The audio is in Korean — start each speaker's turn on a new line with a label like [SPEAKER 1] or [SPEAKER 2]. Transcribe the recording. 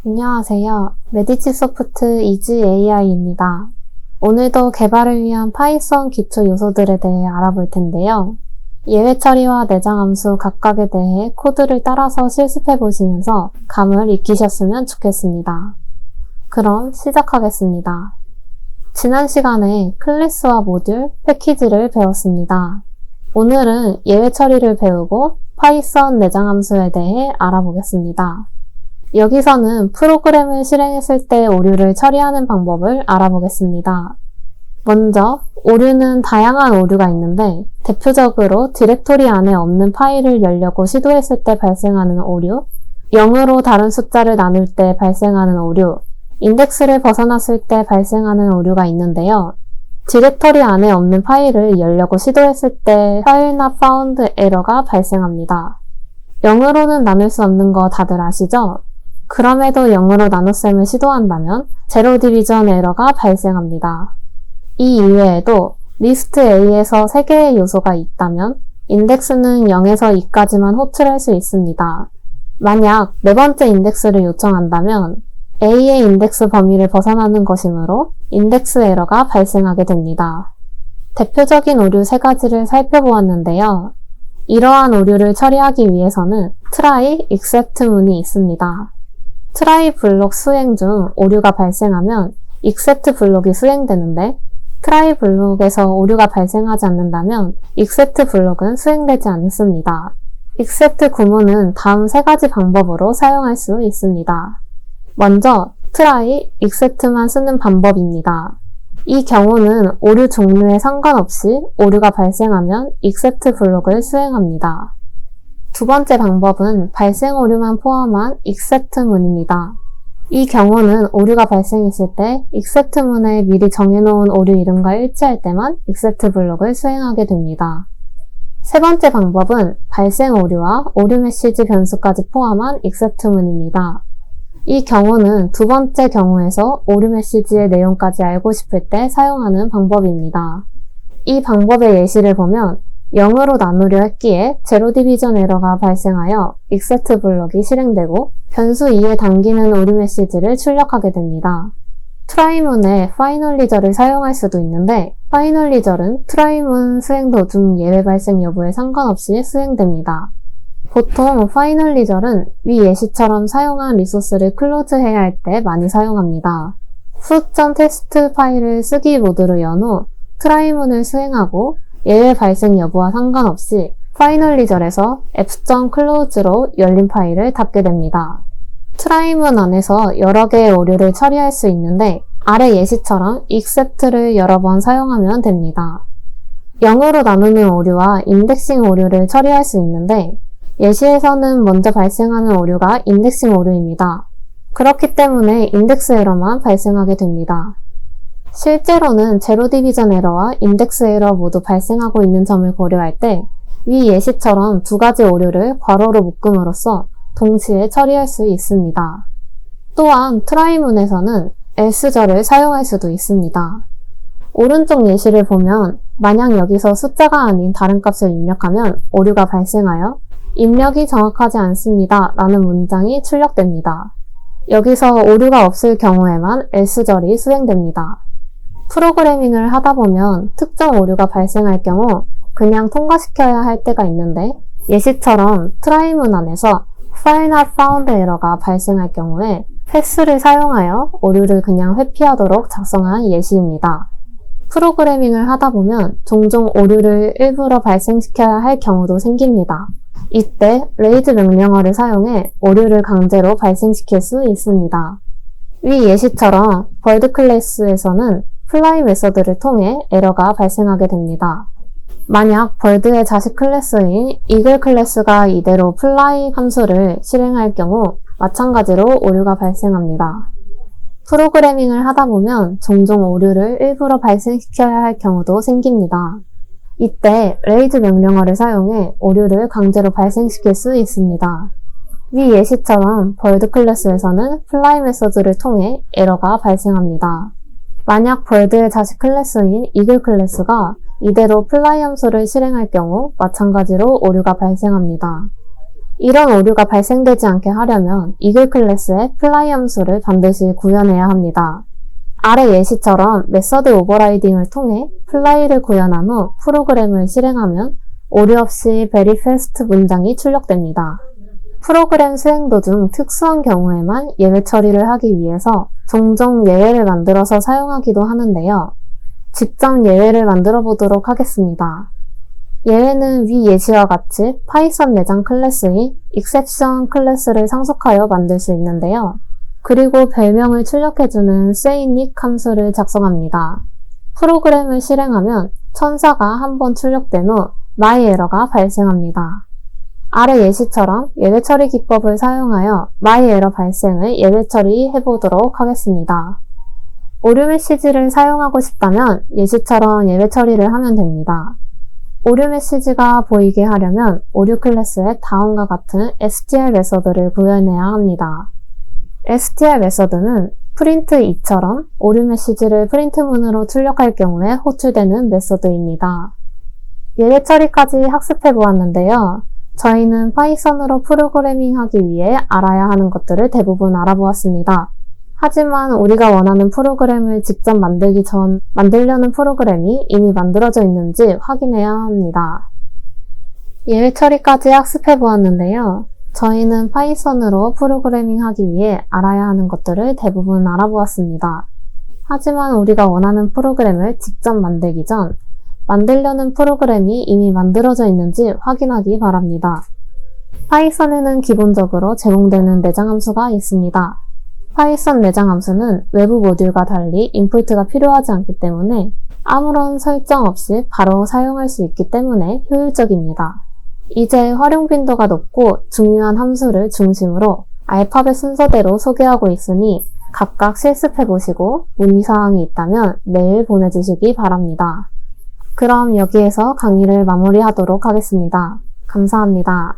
[SPEAKER 1] 안녕하세요. 메디치소프트 이지 AI입니다. 오늘도 개발을 위한 파이썬 기초 요소들에 대해 알아볼 텐데요. 예외 처리와 내장 함수 각각에 대해 코드를 따라서 실습해 보시면서 감을 익히셨으면 좋겠습니다. 그럼 시작하겠습니다. 지난 시간에 클래스와 모듈, 패키지를 배웠습니다. 오늘은 예외 처리를 배우고 파이썬 내장 함수에 대해 알아보겠습니다. 여기서는 프로그램을 실행했을 때 오류를 처리하는 방법을 알아보겠습니다. 먼저 오류는 다양한 오류가 있는데 대표적으로 디렉토리 안에 없는 파일을 열려고 시도했을 때 발생하는 오류, 0으로 다른 숫자를 나눌 때 발생하는 오류, 인덱스를 벗어났을 때 발생하는 오류가 있는데요. 디렉토리 안에 없는 파일을 열려고 시도했을 때 file not found 에러가 발생합니다. 0으로는 나눌 수 없는 거 다들 아시죠? 그럼에도 0으로 나눗셈을 시도한다면 제로 디비전 에러가 발생합니다. 이 이외에도 리스트 A에서 3개의 요소가 있다면 인덱스는 0에서 2까지만 호출할 수 있습니다. 만약 네 번째 인덱스를 요청한다면 A의 인덱스 범위를 벗어나는 것이므로 인덱스 에러가 발생하게 됩니다. 대표적인 오류 3가지를 살펴보았는데요. 이러한 오류를 처리하기 위해서는 try, except 문이 있습니다. try 블록 수행 중 오류가 발생하면 except 블록이 수행되는데 try 블록에서 오류가 발생하지 않는다면 except 블록은 수행되지 않습니다. except 구문은 다음 3가지 방법으로 사용할 수 있습니다. 먼저 try, except만 쓰는 방법입니다. 이 경우는 오류 종류에 상관없이 오류가 발생하면 except 블록을 수행합니다. 두 번째 방법은 발생 오류만 포함한 except 문입니다. 이 경우는 오류가 발생했을 때 except 문에 미리 정해놓은 오류 이름과 일치할 때만 except 블록을 수행하게 됩니다. 세 번째 방법은 발생 오류와 오류 메시지 변수까지 포함한 except 문입니다. 이 경우는 두 번째 경우에서 오류 메시지의 내용까지 알고 싶을 때 사용하는 방법입니다. 이 방법의 예시를 보면 0으로 나누려 했기에 제로 디비전 에러가 발생하여 except 블록이 실행되고 변수 2에 담기는 오류 메시지를 출력하게 됩니다. try문에 finally절을 사용할 수도 있는데 finally절은 try문 수행 도중 예외 발생 여부에 상관없이 수행됩니다. 보통 finally절은 위 예시처럼 사용한 리소스를 클로즈해야 할 때 많이 사용합니다. foot.txt 파일을 쓰기 모드로 연 후 try문을 수행하고 예외 발생 여부와 상관없이 finally절에서 f.close로 열린 파일을 닫게 됩니다. try문 안에서 여러 개의 오류를 처리할 수 있는데 아래 예시처럼 except를 여러 번 사용하면 됩니다. 0으로 나누는 오류와 인덱싱 오류를 처리할 수 있는데 예시에서는 먼저 발생하는 오류가 인덱싱 오류입니다. 그렇기 때문에 인덱스 에러만 발생하게 됩니다. 실제로는 제로 디비전 에러와 인덱스 에러 모두 발생하고 있는 점을 고려할 때 위 예시처럼 두 가지 오류를 괄호로 묶음으로써 동시에 처리할 수 있습니다. 또한 try문에서는 else절을 사용할 수도 있습니다. 오른쪽 예시를 보면 만약 여기서 숫자가 아닌 다른 값을 입력하면 오류가 발생하여 입력이 정확하지 않습니다 라는 문장이 출력됩니다. 여기서 오류가 없을 경우에만 else절이 수행됩니다. 프로그래밍을 하다 보면 특정 오류가 발생할 경우 그냥 통과시켜야 할 때가 있는데 예시처럼 try문 안에서 file not found 에러가 발생할 경우에 패스를 사용하여 오류를 그냥 회피하도록 작성한 예시입니다. 프로그래밍을 하다 보면 종종 오류를 일부러 발생시켜야 할 경우도 생깁니다. 이때 raise 명령어를 사용해 오류를 강제로 발생시킬 수 있습니다. 위 예시처럼 bird 클래스에서는 fly 메서드를 통해 에러가 발생하게 됩니다. 만약 bird의 자식 클래스인 eagle 클래스가 이대로 fly 함수를 실행할 경우 마찬가지로 오류가 발생합니다. 프로그래밍을 하다 보면 종종 오류를 일부러 발생시켜야 할 경우도 생깁니다. 이때 raise 명령어를 사용해 오류를 강제로 발생시킬 수 있습니다. 위 예시처럼 bird 클래스에서는 fly 메서드를 통해 에러가 발생합니다. 만약 bird의 자식 클래스인 eagle 클래스가 이대로 fly 함수를 실행할 경우 마찬가지로 오류가 발생합니다. 이런 오류가 발생되지 않게 하려면 이글 클래스의 fly 함수를 반드시 구현해야 합니다. 아래 예시처럼 메서드 오버라이딩을 통해 fly를 구현한 후 프로그램을 실행하면 오류 없이 very fast 문장이 출력됩니다. 프로그램 수행 도중 특수한 경우에만 예외 처리를 하기 위해서 종종 예외를 만들어서 사용하기도 하는데요. 직접 예외를 만들어 보도록 하겠습니다. 예외는 위 예시와 같이 파이썬 내장 클래스인 exception 클래스를 상속하여 만들 수 있는데요. 그리고 별명을 출력해주는 sayInit 함수를 작성합니다. 프로그램을 실행하면 천사가 한번 출력된 후 myError가 발생합니다. 아래 예시처럼 예외 처리 기법을 사용하여 myError 발생을 예외 처리해 보도록 하겠습니다. 오류 메시지를 사용하고 싶다면 예시처럼 예외 처리를 하면 됩니다. 오류 메시지가 보이게 하려면 오류 클래스에 다음과 같은 str 메서드를 구현해야 합니다. str 메서드는 print2처럼 오류 메시지를 프린트문으로 출력할 경우에 호출되는 메서드입니다. 예외 처리까지 학습해 보았는데요. 저희는 파이썬으로 프로그래밍하기 위해 알아야 하는 것들을 대부분 알아보았습니다. 하지만 우리가 원하는 프로그램을 직접 만들기 전 만들려는 프로그램이 이미 만들어져 있는지 확인해야 합니다. 예외 처리까지 학습해 보았는데요. 저희는 파이썬으로 프로그래밍하기 위해 알아야 하는 것들을 대부분 알아보았습니다. 하지만 우리가 원하는 프로그램을 직접 만들기 전 만들려는 프로그램이 이미 만들어져 있는지 확인하기 바랍니다. 파이썬에는 기본적으로 제공되는 내장 함수가 있습니다. 파이썬 내장 함수는 외부 모듈과 달리 인풋가 필요하지 않기 때문에 아무런 설정 없이 바로 사용할 수 있기 때문에 효율적입니다. 이제 활용 빈도가 높고 중요한 함수를 중심으로 알파벳 순서대로 소개하고 있으니 각각 실습해보시고 문의사항이 있다면 메일 보내주시기 바랍니다. 그럼 여기에서 강의를 마무리하도록 하겠습니다. 감사합니다.